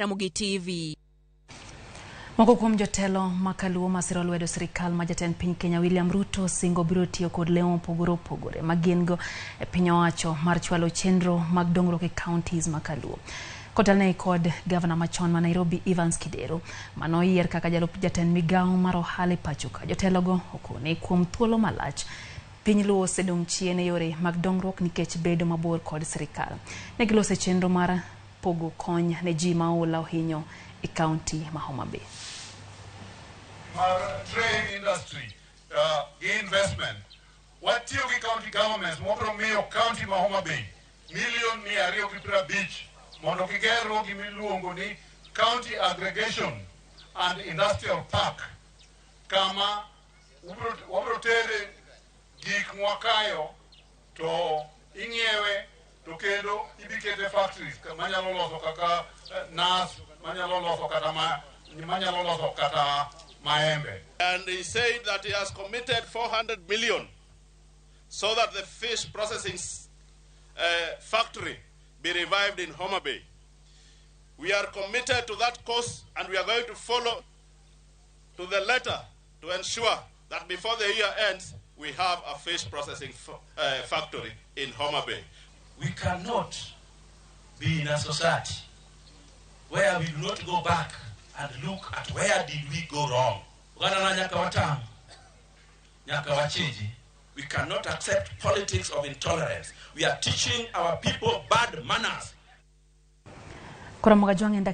Ramogi TV. Moko kuom jotelo ma Kaluo masiro lwedo sirikal ma jatend piny Kenya William Ruto singo biro tiyo kod lewo pogore ma gin go e piny owacho mar chwalo chenro mag dongruok e counties ma Kaluo. Kotelne kod gavana machon ma Nairobi Evans Kidero manoyier kaka jalup jatend migawo mar ohala pacho ka. Jotelogo okone kuom thuolo malach piny Luo osedong' chien e yore mag dongruok nikech bedo mabor kod sirikal. Ne gilose chenro mar pogo kony ne ji ma oula ohinyo e county ma Homa Bay. Trade industry, investment. What the county governments, Mopro Mayo County ma Homa Bay, million ni Ario Kipra Beach, Mondokigero Gimiluongoni, county aggregation and industrial park. Kama Ubrotere Gik Mwakayo to Ingyewe to Kedo Ibikete factories, Manyalolos Okaka Nas, Manyalolos Okatama, Manyalolos Okata Maembe. And he said that he has committed 400 million so that the fish processing factory be revived in Homa Bay. We are committed to that cause and we are going to follow to the letter to ensure that before the year ends, we have a fish processing factory in Homa Bay. We cannot be in a society where we do not go back and look at where did we go wrong. We cannot accept politics of intolerance. We are teaching our people bad manners.